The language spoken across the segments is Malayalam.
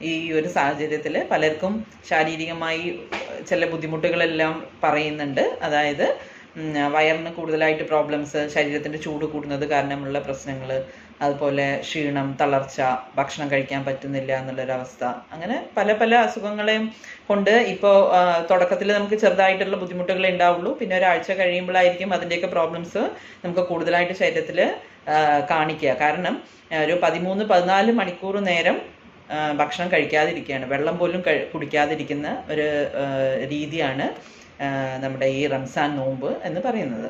ഈ ഒരു സാഹചര്യത്തിൽ പലർക്കും ശാരീരികമായി ചില ബുദ്ധിമുട്ടുകളെല്ലാം പറയുന്നുണ്ട്. അതായത് വയറിന് കൂടുതലായിട്ട് പ്രോബ്ലംസ്, ശരീരത്തിൻ്റെ ചൂട് കൂടുന്നത് കാരണമുള്ള പ്രശ്നങ്ങൾ, അതുപോലെ ക്ഷീണം, തളർച്ച, ഭക്ഷണം കഴിക്കാൻ പറ്റുന്നില്ല എന്നുള്ളൊരവസ്ഥ, അങ്ങനെ പല പല അസുഖങ്ങളെയും കൊണ്ട് ഇപ്പോൾ തുടക്കത്തിൽ നമുക്ക് ചെറുതായിട്ടുള്ള ബുദ്ധിമുട്ടുകളെ ഉണ്ടാവുള്ളൂ. പിന്നെ ഒരാഴ്ച കഴിയുമ്പോഴായിരിക്കും അതിൻ്റെയൊക്കെ പ്രോബ്ലംസ് നമുക്ക് കൂടുതലായിട്ട് ശരീരത്തിൽ കാണിക്കുക. കാരണം ഒരു 13-14 മണിക്കൂർ നേരം ഭക്ഷണം കഴിക്കാതിരിക്കുകയാണ്, വെള്ളം പോലും കുടിക്കാതിരിക്കുന്ന ഒരു രീതിയാണ് നമ്മുടെ ഈ റംസാൻ നോമ്പ് എന്ന് പറയുന്നത്.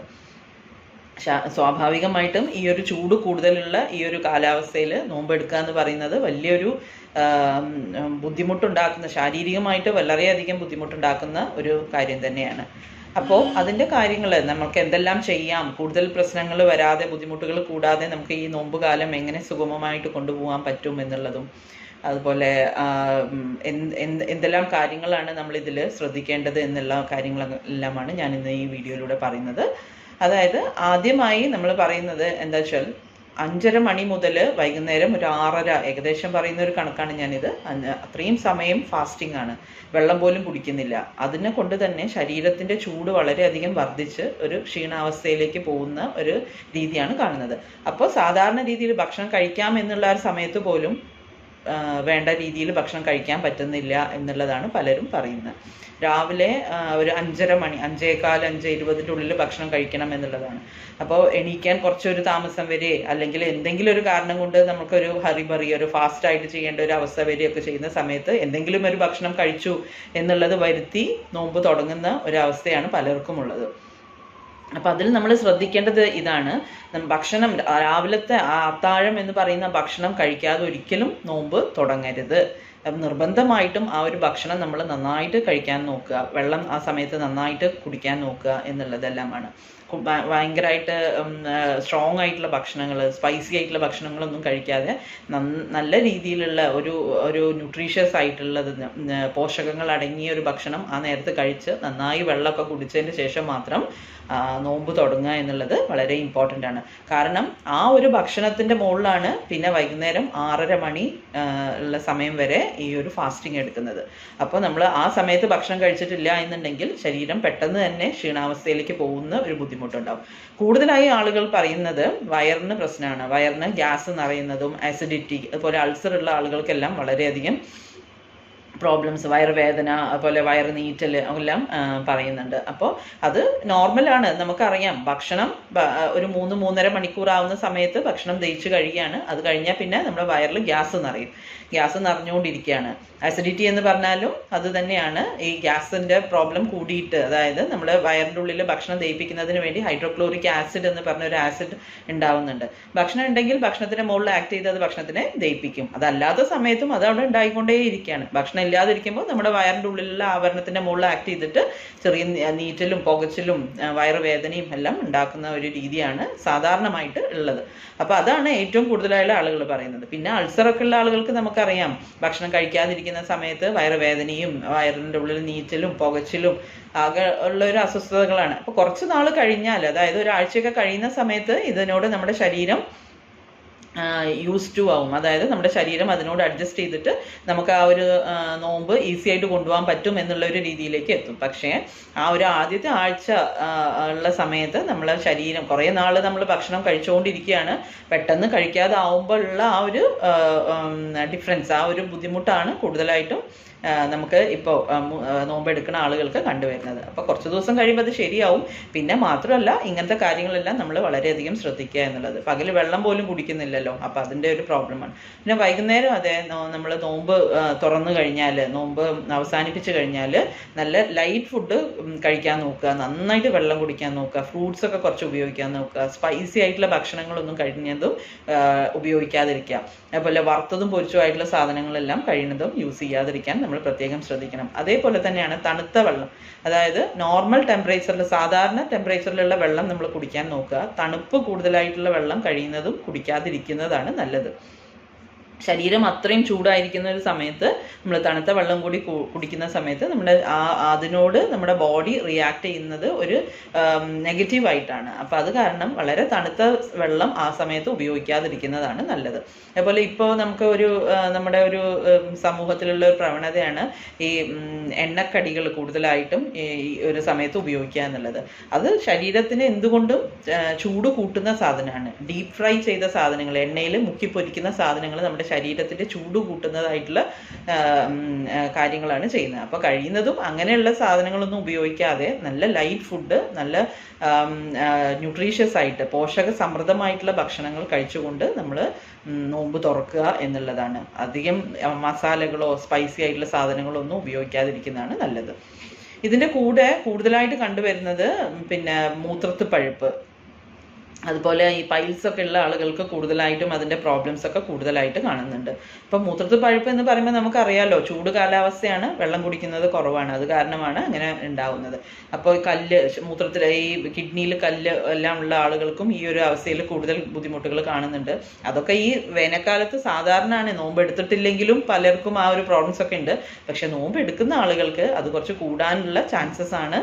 സ്വാഭാവികമായിട്ടും ഈ ഒരു ചൂട് കൂടുതലുള്ള ഈ ഒരു കാലാവസ്ഥയിൽ നോമ്പെടുക്കുക എന്ന് പറയുന്നത് വലിയൊരു ബുദ്ധിമുട്ടുണ്ടാക്കുന്ന, ശാരീരികമായിട്ട് വളരെയധികം ബുദ്ധിമുട്ടുണ്ടാക്കുന്ന ഒരു കാര്യം തന്നെയാണ്. അപ്പോൾ അതിൻ്റെ കാര്യങ്ങൾ നമുക്ക് എന്തെല്ലാം ചെയ്യാം, കൂടുതൽ പ്രശ്നങ്ങൾ വരാതെ, ബുദ്ധിമുട്ടുകൾ കൂടാതെ നമുക്ക് ഈ നോമ്പ് കാലം എങ്ങനെ സുഗമമായിട്ട് കൊണ്ടുപോകാൻ പറ്റും എന്നുള്ളതും, അതുപോലെ എന്തെല്ലാം കാര്യങ്ങളാണ് നമ്മളിതിൽ ശ്രദ്ധിക്കേണ്ടത് എന്നുള്ള കാര്യങ്ങളെല്ലാമാണ് ഞാൻ ഇന്ന് ഈ വീഡിയോയിലൂടെ പറയുന്നത്. അതായത് ആദ്യമായി നമ്മൾ പറയുന്നത് എന്താ വെച്ചാൽ 5:30 മണി മുതൽ വൈകുന്നേരം ഒരു 6:30, ഏകദേശം പറയുന്ന ഒരു കണക്കാണ് ഞാനിത്, അത്രയും സമയം ഫാസ്റ്റിംഗ് ആണ്, വെള്ളം പോലും കുടിക്കുന്നില്ല. അതിനെ കൊണ്ട് തന്നെ ശരീരത്തിൻ്റെ ചൂട് വളരെയധികം വർദ്ധിച്ച് ഒരു ക്ഷീണാവസ്ഥയിലേക്ക് പോകുന്ന ഒരു രീതിയാണ് കാണുന്നത്. അപ്പോൾ സാധാരണ രീതിയിൽ ഭക്ഷണം കഴിക്കാം എന്നുള്ള ഒരു സമയത്ത് പോലും വേണ്ട രീതിയിൽ ഭക്ഷണം കഴിക്കാൻ പറ്റുന്നില്ല എന്നുള്ളതാണ് പലരും പറയുന്നത്. രാവിലെ ഒരു 5:30 മണി, 5:15, 5:20 ഉള്ളിൽ ഭക്ഷണം കഴിക്കണം എന്നുള്ളതാണ്. അപ്പോൾ എണീക്കാൻ കുറച്ചൊരു താമസം വരെ, അല്ലെങ്കിൽ എന്തെങ്കിലും ഒരു കാരണം കൊണ്ട് നമുക്കൊരു ഹറിബറി, ഒരു ഫാസ്റ്റായിട്ട് ചെയ്യേണ്ട ഒരു അവസ്ഥ വരെയൊക്കെ ചെയ്യുന്ന സമയത്ത് എന്തെങ്കിലും ഒരു ഭക്ഷണം കഴിച്ചു എന്നുള്ളത് വരുത്തി നോമ്പ് തുടങ്ങുന്ന ഒരവസ്ഥയാണ് പലർക്കും ഉള്ളത്. അപ്പം അതിൽ നമ്മൾ ശ്രദ്ധിക്കേണ്ടത് ഇതാണ്, ഭക്ഷണം രാവിലത്തെ അത്താഴം എന്ന് പറയുന്ന ഭക്ഷണം കഴിക്കാതെ ഒരിക്കലും നോമ്പ് തുടങ്ങരുത്. നിർബന്ധമായിട്ടും ആ ഒരു ഭക്ഷണം നമ്മൾ നന്നായിട്ട് കഴിക്കാൻ നോക്കുക, വെള്ളം ആ സമയത്ത് നന്നായിട്ട് കുടിക്കാൻ നോക്കുക എന്നുള്ളതെല്ലാമാണ്. ഭയങ്കരമായിട്ട് സ്ട്രോങ് ആയിട്ടുള്ള ഭക്ഷണങ്ങൾ, സ്പൈസി ആയിട്ടുള്ള ഭക്ഷണങ്ങളൊന്നും കഴിക്കാതെ നല്ല രീതിയിലുള്ള ഒരു ന്യൂട്രീഷ്യസ് ആയിട്ടുള്ളത്, പോഷകങ്ങൾ അടങ്ങിയ ഒരു ഭക്ഷണം ആ നേരത്ത് കഴിച്ച് നന്നായി വെള്ളമൊക്കെ കുടിച്ചതിന് ശേഷം മാത്രം നോമ്പ് തുടങ്ങുക എന്നുള്ളത് വളരെ ഇമ്പോർട്ടൻ്റ് ആണ്. കാരണം ആ ഒരു ഭക്ഷണത്തിൻ്റെ മുകളിലാണ് പിന്നെ വൈകുന്നേരം 6:30 മണി ഉള്ള സമയം വരെ ഈ ഒരു ഫാസ്റ്റിംഗ് എടുക്കുന്നത്. അപ്പോൾ നമ്മൾ ആ സമയത്ത് ഭക്ഷണം കഴിച്ചിട്ടില്ല എന്നുണ്ടെങ്കിൽ ശരീരം പെട്ടെന്ന് തന്നെ ക്ഷീണാവസ്ഥയിലേക്ക് പോകുന്ന ഒരു ബുദ്ധിമുട്ടുണ്ടാവും. കൂടുതലായി ആളുകൾ പറയുന്നത് വയറിന് പ്രശ്നമാണ്, വയറിന് ഗ്യാസ് നിറയുന്നതും ആസിഡിറ്റി, അതുപോലെ അൾസർ ഉള്ള ആളുകൾക്കെല്ലാം വളരെയധികം പ്രോബ്ലംസ്, വയറുവേദന, അതുപോലെ വയറ് നീറ്റൽ എല്ലാം പറയുന്നുണ്ട്. അപ്പോൾ അത് നോർമലാണ്, നമുക്കറിയാം. ഭക്ഷണം ഒരു 3-3.5 മണിക്കൂർ ആവുന്ന സമയത്ത് ഭക്ഷണം ദഹിച്ച് കഴിയുകയാണ്. അത് കഴിഞ്ഞാൽ പിന്നെ നമ്മുടെ വയറിൽ ഗ്യാസ് നിറയും, ഗ്യാസ് നിറഞ്ഞുകൊണ്ടിരിക്കുകയാണ്. ആസിഡിറ്റി എന്ന് പറഞ്ഞാലും അത് തന്നെയാണ്, ഈ ഗ്യാസിൻ്റെ പ്രോബ്ലം കൂടിയിട്ട്, അതായത് നമ്മുടെ വയറിൻ്റെ ഉള്ളിൽ ഭക്ഷണം ദഹിപ്പിക്കുന്നതിന് വേണ്ടി ഹൈഡ്രോക്ലോറിക് ആസിഡ് എന്ന് പറഞ്ഞ ഒരു ആസിഡ് ഉണ്ടാവുന്നുണ്ട്. ഭക്ഷണം ഉണ്ടെങ്കിൽ ഭക്ഷണത്തിൻ്റെ മുകളിൽ ആക്ട് ചെയ്ത് അത് ഭക്ഷണത്തിനെ ദഹിപ്പിക്കും. അതല്ലാത്ത സമയത്തും അത് അവിടെ ഉണ്ടായിക്കൊണ്ടേയിരിക്കുകയാണ്. ഭക്ഷണം ഇല്ലാതിരിക്കുമ്പോൾ നമ്മുടെ വയറിൻ്റെ ഉള്ളിലുള്ള ആവരണത്തിൻ്റെ മുകളിൽ ആക്ട് ചെയ്തിട്ട് ചെറിയ നീറ്റലും പുകച്ചിലും വയറുവേദനയും എല്ലാം ഉണ്ടാക്കുന്ന ഒരു രീതിയാണ് സാധാരണമായിട്ട് ഉള്ളത്. അപ്പോൾ അതാണ് ഏറ്റവും കൂടുതലായുള്ള ആളുകൾ പറയുന്നത്. പിന്നെ അൾസറൊക്കെ ഉള്ള ആളുകൾക്ക് നമുക്കറിയാം, ഭക്ഷണം കഴിക്കാതിരിക്കുന്ന സമയത്ത് വയറുവേദനയും വയറിൻ്റെ ഉള്ളിൽ നീറ്റലും പുകച്ചിലും ആകെ ഉള്ള ഒരു അസ്വസ്ഥതകളാണ്. അപ്പോൾ കുറച്ച് നാൾ കഴിഞ്ഞാൽ, അതായത് ഒരാഴ്ചയൊക്കെ കഴിയുന്ന സമയത്ത് ഇതിനോട് നമ്മുടെ ശരീരം യൂസ് ടു ആവും. അതായത് നമ്മുടെ ശരീരം അതിനോട് അഡ്ജസ്റ്റ് ചെയ്തിട്ട് നമുക്ക് ആ ഒരു നോമ്പ് ഈസി ആയിട്ട് കൊണ്ടുപോകാൻ പറ്റും എന്നുള്ള ഒരു രീതിയിലേക്ക് എത്തും. പക്ഷേ ആ ഒരു ആദ്യത്തെ ആഴ്ച ഉള്ള സമയത്ത് നമ്മളെ ശരീരം കുറേ നാൾ നമ്മൾ ഭക്ഷണം കഴിച്ചുകൊണ്ടിരിക്കുകയാണ്, പെട്ടെന്ന് കഴിക്കാതെ ആവുമ്പോൾ ഉള്ള ആ ഒരു ഡിഫറൻസ്, ആ ഒരു ബുദ്ധിമുട്ടാണ് കൂടുതലായിട്ടും നമുക്ക് ഇപ്പോൾ നോമ്പെടുക്കുന്ന ആളുകൾക്ക് കണ്ടുവരുന്നത്. അപ്പോൾ കുറച്ച് ദിവസം കഴിയുമ്പോൾ അത് ശരിയാവും. പിന്നെ മാത്രമല്ല, ഇങ്ങനത്തെ കാര്യങ്ങളെല്ലാം നമ്മൾ വളരെയധികം ശ്രദ്ധിക്കുക എന്നുള്ളത്. പകൽ വെള്ളം പോലും കുടിക്കുന്നില്ലല്ലോ, അപ്പോൾ അതിൻ്റെ ഒരു പ്രോബ്ലമാണ്. പിന്നെ വൈകുന്നേരം അതെ, നമ്മൾ നോമ്പ് തുറന്നു കഴിഞ്ഞാൽ, നോമ്പ് അവസാനിപ്പിച്ച് കഴിഞ്ഞാൽ നല്ല ലൈറ്റ് ഫുഡ് കഴിക്കാൻ നോക്കുക, നന്നായിട്ട് വെള്ളം കുടിക്കാൻ നോക്കുക, ഫ്രൂട്ട്സ് ഒക്കെ കുറച്ച് ഉപയോഗിക്കാൻ നോക്കുക, സ്പൈസി ആയിട്ടുള്ള ഭക്ഷണങ്ങളൊന്നും കഴിഞ്ഞതും ഉപയോഗിക്കാതിരിക്കുക. അതുപോലെ വറുത്തതും പൊരിച്ചതുമായിട്ടുള്ള സാധനങ്ങളെല്ലാം കഴിയുന്നതും യൂസ് ചെയ്യാതിരിക്കാൻ നമ്മൾ പ്രത്യേകം ശ്രദ്ധിക്കണം. അതേപോലെ തന്നെയാണ് തണുത്ത വെള്ളം, അതായത് നോർമൽ ടെമ്പറേച്ചറിൽ, സാധാരണ ടെമ്പറേച്ചറിലുള്ള വെള്ളം നമ്മൾ കുടിക്കാൻ നോക്കുക. തണുപ്പ് കൂടുതലായിട്ടുള്ള വെള്ളം കഴിയുന്നതും കുടിക്കാതിരിക്കുന്നതാണ് നല്ലത്. ശരീരം അത്രയും ചൂടായിരിക്കുന്ന ഒരു സമയത്ത് നമ്മൾ തണുത്ത വെള്ളം കൂടി കുടിക്കുന്ന സമയത്ത് നമ്മുടെ അതിനോട് നമ്മുടെ ബോഡി റിയാക്ട് ചെയ്യുന്നത് ഒരു നെഗറ്റീവായിട്ടാണ്. അപ്പോൾ അത് കാരണം വളരെ തണുത്ത വെള്ളം ആ സമയത്ത് ഉപയോഗിക്കാതിരിക്കുന്നതാണ് നല്ലത്. അതുപോലെ ഇപ്പോൾ നമുക്ക് നമ്മുടെ ഒരു സമൂഹത്തിലുള്ള ഒരു പ്രവണതയാണ് ഈ എണ്ണക്കടികൾ കൂടുതലായിട്ടും ഈ ഒരു സമയത്ത് ഉപയോഗിക്കുക എന്നുള്ളത്. അത് ശരീരത്തിന് എന്തുകൊണ്ടും ചൂട് കൂട്ടുന്ന സാധനമാണ്. ഡീപ്പ് ഫ്രൈ ചെയ്ത സാധനങ്ങൾ, എണ്ണയിൽ മുക്കി പൊരിക്കുന്ന സാധനങ്ങൾ നമ്മുടെ ശരീരത്തിന്റെ ചൂട് കൂട്ടുന്നതായിട്ടുള്ള കാര്യങ്ങളാണ് ചെയ്യുന്നത്. അപ്പോൾ കഴിയുന്നതും അങ്ങനെയുള്ള സാധനങ്ങളൊന്നും ഉപയോഗിക്കാതെ നല്ല ലൈറ്റ് ഫുഡ്, നല്ല ന്യൂട്രീഷ്യസ് ആയിട്ട് പോഷക സമൃദ്ധമായിട്ടുള്ള ഭക്ഷണങ്ങൾ കഴിച്ചുകൊണ്ട് നമ്മൾ നോമ്പ് തുറക്കുക എന്നുള്ളതാണ്. അധികം മസാലകളോ സ്പൈസി ആയിട്ടുള്ള സാധനങ്ങളോ ഒന്നും ഉപയോഗിക്കാതിരിക്കുന്നതാണ് നല്ലത്. ഇതിൻ്റെ കൂടെ കൂടുതലായിട്ട് കണ്ടുവരുന്നത് പിന്നെ മൂത്രത്ത് പഴുപ്പ്, അതുപോലെ ഈ പൈൽസ് ഒക്കെ ഉള്ള ആളുകൾക്ക് കൂടുതലായിട്ടും അതിൻ്റെ പ്രോബ്ലംസ് ഒക്കെ കൂടുതലായിട്ട് കാണുന്നുണ്ട്. ഇപ്പം മൂത്രത്തിൽ പഴുപ്പ് എന്ന് പറയുമ്പോൾ നമുക്കറിയാമല്ലോ, ചൂട് കാലാവസ്ഥയാണ്, വെള്ളം കുടിക്കുന്നത് കുറവാണ്, അത് കാരണമാണ് അങ്ങനെ ഉണ്ടാവുന്നത്. അപ്പോൾ മൂത്രത്തിൽ ഈ കിഡ്നിയിൽ കല്ല് എല്ലാം ഉള്ള ആളുകൾക്കും ഈ ഒരു അവസ്ഥയിൽ കൂടുതൽ ബുദ്ധിമുട്ടുകൾ കാണുന്നുണ്ട്. അതൊക്കെ ഈ വേനൽക്കാലത്ത് സാധാരണയാണ്. നോമ്പ് എടുത്തിട്ടില്ലെങ്കിലും പലർക്കും ആ ഒരു പ്രോബ്ലംസ് ഒക്കെ ഉണ്ട്. പക്ഷെ നോമ്പ് എടുക്കുന്ന ആളുകൾക്ക് അത് കുറച്ച് കൂടാനുള്ള ചാൻസസ് ആണ്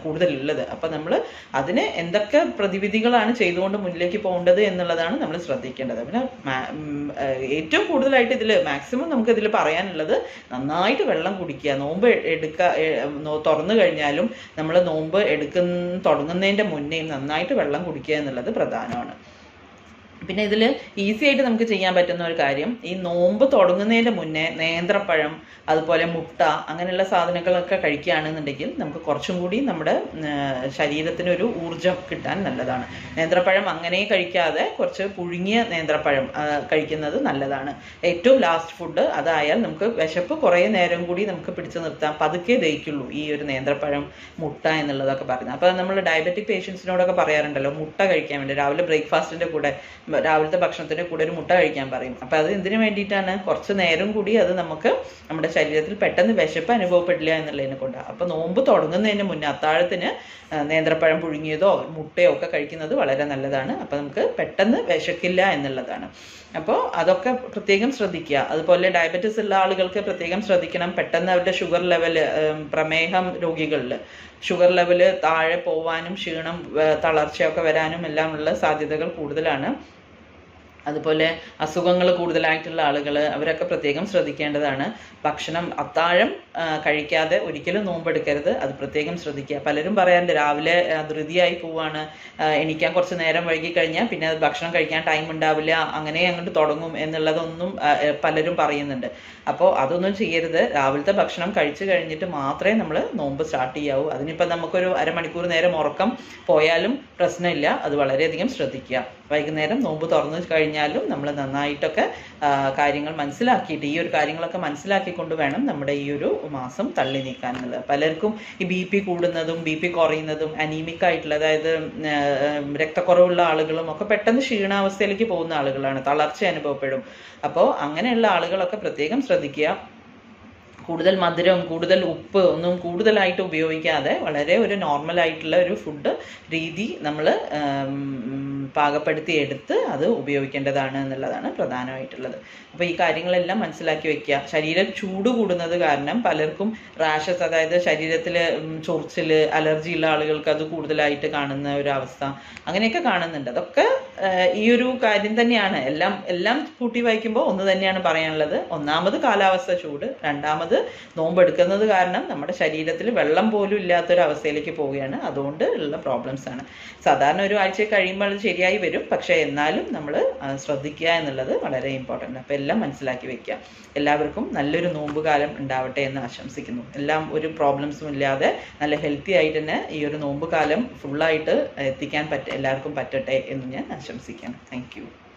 കൂടുതലുള്ളത്. അപ്പം നമ്മൾ അതിന് എന്തൊക്കെ പ്രതിവിധികളാണ് ചെയ്തുകൊണ്ട് മുന്നിലേക്ക് പോകേണ്ടത് എന്നുള്ളതാണ് നമ്മൾ ശ്രദ്ധിക്കേണ്ടത്. പിന്നെ ഏറ്റവും കൂടുതലായിട്ട് മാക്സിമം നമുക്ക് ഇതിൽ പറയാനുള്ളത് നന്നായിട്ട് വെള്ളം കുടിക്കുക. നോമ്പ് തുറന്നു കഴിഞ്ഞാലും നമ്മൾ നോമ്പ് തുടങ്ങുന്നതിൻ്റെ മുന്നേയും നന്നായിട്ട് വെള്ളം കുടിക്കുക എന്നുള്ളത് പ്രധാനമാണ്. പിന്നെ ഇതിൽ ഈസി ആയിട്ട് നമുക്ക് ചെയ്യാൻ പറ്റുന്ന ഒരു കാര്യം, ഈ നോമ്പ് തുടങ്ങുന്നതിൻ്റെ മുന്നേ നേന്ത്രപ്പഴം, അതുപോലെ മുട്ട, അങ്ങനെയുള്ള സാധനങ്ങളൊക്കെ കഴിക്കുകയാണെന്നുണ്ടെങ്കിൽ നമുക്ക് കുറച്ചും കൂടി നമ്മുടെ ശരീരത്തിനൊരു ഊർജം കിട്ടാൻ നല്ലതാണ്. നേന്ത്രപ്പഴം അങ്ങനെ കഴിക്കാതെ കുറച്ച് പുഴുങ്ങിയ നേന്ത്രപ്പഴം കഴിക്കുന്നത് നല്ലതാണ്. ഏറ്റവും ലാസ്റ്റ് ഫുഡ് അതായാൽ നമുക്ക് വിശപ്പ് കുറേ നേരം കൂടി നമുക്ക് പിടിച്ചു നിർത്താം, പതുക്കെ ദഹിക്കുള്ളൂ ഈ ഒരു നേന്ത്രപ്പഴം, മുട്ട എന്നുള്ളതൊക്കെ പറയുന്നത്. അപ്പോൾ നമ്മൾ ഡയബറ്റിക് പേഷ്യൻസിനോടൊക്കെ പറയാറുണ്ടല്ലോ മുട്ട കഴിക്കാൻ വേണ്ടി, രാവിലെ ബ്രേക്ക്ഫാസ്റ്റിൻ്റെ കൂടെ, രാവിലത്തെ ഭക്ഷണത്തിൻ്റെ കൂടെ ഒരു മുട്ട കഴിക്കാൻ പറയും. അപ്പോൾ അത് എന്തിനു വേണ്ടിയിട്ടാണ്? കുറച്ച് നേരം കൂടി അത് നമുക്ക് നമ്മുടെ ശരീരത്തിൽ പെട്ടെന്ന് വിശപ്പ് അനുഭവപ്പെടില്ല എന്നുള്ളതിനെ കൊണ്ടാണ്. അപ്പോൾ നോമ്പ് തുടങ്ങുന്നതിന് മുന്നേ അത്താഴത്തിന് നേന്ത്രപ്പഴം പുഴുങ്ങിയതോ മുട്ടയോ ഒക്കെ കഴിക്കുന്നത് വളരെ നല്ലതാണ്. അപ്പോൾ നമുക്ക് പെട്ടെന്ന് വിശക്കില്ല എന്നുള്ളതാണ്. അപ്പോൾ അതൊക്കെ പ്രത്യേകം ശ്രദ്ധിക്കുക. അതുപോലെ ഡയബറ്റിസ് ഉള്ള ആളുകൾക്ക് പ്രത്യേകം ശ്രദ്ധിക്കണം. പെട്ടെന്ന് അവരുടെ ഷുഗർ ലെവല്, പ്രമേഹം രോഗികളിൽ ഷുഗർ ലെവല് താഴെ പോവാനും ക്ഷീണം, തളർച്ചയൊക്കെ വരാനും എല്ലാം ഉള്ള സാധ്യതകൾ കൂടുതലാണ്. അതുപോലെ അസുഖങ്ങൾ കൂടുതലായിട്ടുള്ള ആളുകൾ, അവരൊക്കെ പ്രത്യേകം ശ്രദ്ധിക്കേണ്ടതാണ്. ഭക്ഷണം അത്താഴം കഴിക്കാതെ ഒരിക്കലും നോമ്പെടുക്കരുത്, അത് പ്രത്യേകം ശ്രദ്ധിക്കുക. പലരും പറയാറുണ്ട് രാവിലെ ധൃതിയായി പോവാണ്, എണീക്കാൻ കുറച്ച് നേരം വൈകി കഴിഞ്ഞാൽ പിന്നെ ഭക്ഷണം കഴിക്കാൻ ടൈം ഉണ്ടാവില്ല, അങ്ങനെ അങ്ങോട്ട് തുടങ്ങും എന്നുള്ളതൊന്നും പലരും പറയുന്നുണ്ട്. അപ്പോൾ അതൊന്നും ചെയ്യരുത്. രാവിലത്തെ ഭക്ഷണം കഴിച്ചു കഴിഞ്ഞിട്ട് മാത്രമേ നമ്മൾ നോമ്പ് സ്റ്റാർട്ട് ചെയ്യാവൂ. അതിനിപ്പോൾ നമുക്കൊരു അരമണിക്കൂർ നേരം ഉറക്കം പോയാലും പ്രശ്നമില്ല, അത് വളരെയധികം ശ്രദ്ധിക്കുക. വൈകുന്നേരം നോമ്പ് തുറന്നു കഴിഞ്ഞാലും നമ്മൾ നന്നായിട്ടൊക്കെ കാര്യങ്ങൾ മനസ്സിലാക്കിയിട്ട്, ഈ ഒരു കാര്യങ്ങളൊക്കെ മനസ്സിലാക്കിക്കൊണ്ട് വേണം നമ്മുടെ ഈ ഒരു മാസം തള്ളി നീക്കാനുള്ളത്. പലർക്കും ഈ BP കൂടുന്നതും BP കുറയുന്നതും, അനീമിക് ആയിട്ടുള്ള, അതായത് രക്തക്കുറവുള്ള ആളുകളും ഒക്കെ പെട്ടെന്ന് ക്ഷീണാവസ്ഥയിലേക്ക് പോകുന്ന ആളുകളാണ്, തളർച്ച അനുഭവപ്പെടും. അപ്പോൾ അങ്ങനെയുള്ള ആളുകളൊക്കെ പ്രത്യേകം ശ്രദ്ധിക്കുക. കൂടുതൽ മധുരം, കൂടുതൽ ഉപ്പ് ഒന്നും കൂടുതലായിട്ട് ഉപയോഗിക്കാതെ വളരെ ഒരു നോർമലായിട്ടുള്ള ഒരു ഫുഡ് രീതി നമ്മൾ പാകപ്പെടുത്തി എടുത്ത് അത് ഉപയോഗിക്കേണ്ടതാണ് എന്നുള്ളതാണ് പ്രധാനമായിട്ടുള്ളത്. അപ്പോൾ ഈ കാര്യങ്ങളെല്ലാം മനസ്സിലാക്കി വെക്കുക. ശരീരം ചൂട് കൂടുന്നത് കാരണം പലർക്കും റാഷസ്, അതായത് ശരീരത്തിൽ ചൊറിച്ചിൽ, അലർജി ഉള്ള ആളുകൾക്ക് അത് കൂടുതലായിട്ട് കാണുന്ന ഒരു അവസ്ഥ, അങ്ങനെയൊക്കെ കാണുന്നുണ്ട്. അതൊക്കെ ഈ ഒരു കാര്യം തന്നെയാണ്. എല്ലാം കൂട്ടി വായിക്കുമ്പോൾ ഒന്ന് തന്നെയാണ് പറയാനുള്ളത്. ഒന്നാമത് കാലാവസ്ഥ ചൂട്, രണ്ടാമത് നോമ്പെടുക്കുന്നത് കാരണം നമ്മുടെ ശരീരത്തിൽ വെള്ളം പോലും ഇല്ലാത്തൊരവസ്ഥയിലേക്ക് പോവുകയാണ്. അതുകൊണ്ട് ഉള്ള പ്രോബ്ലംസ് ആണ്. സാധാരണ ഒരു ആഴ്ച കഴിയുമ്പോൾ അത് ശരിയായി വരും, പക്ഷേ എന്നാലും നമ്മൾ ശ്രദ്ധിക്കുക എന്നുള്ളത് വളരെ ഇമ്പോർട്ടൻ്റ്. അപ്പോൾ എല്ലാം മനസ്സിലാക്കി വെക്കുക. എല്ലാവർക്കും നല്ലൊരു നോമ്പ് കാലം ഉണ്ടാവട്ടെ എന്ന് ആശംസിക്കുന്നു. എല്ലാം ഒരു പ്രോബ്ലംസും ഇല്ലാതെ നല്ല ഹെൽത്തി ആയിട്ട് തന്നെ ഈ ഒരു നോമ്പ് കാലം ഫുള്ളായിട്ട് എത്തിക്കാൻ എല്ലാവർക്കും പറ്റട്ടെ എന്ന് ഞാൻ ആശംസിക്കുകയാണ്. Thank you.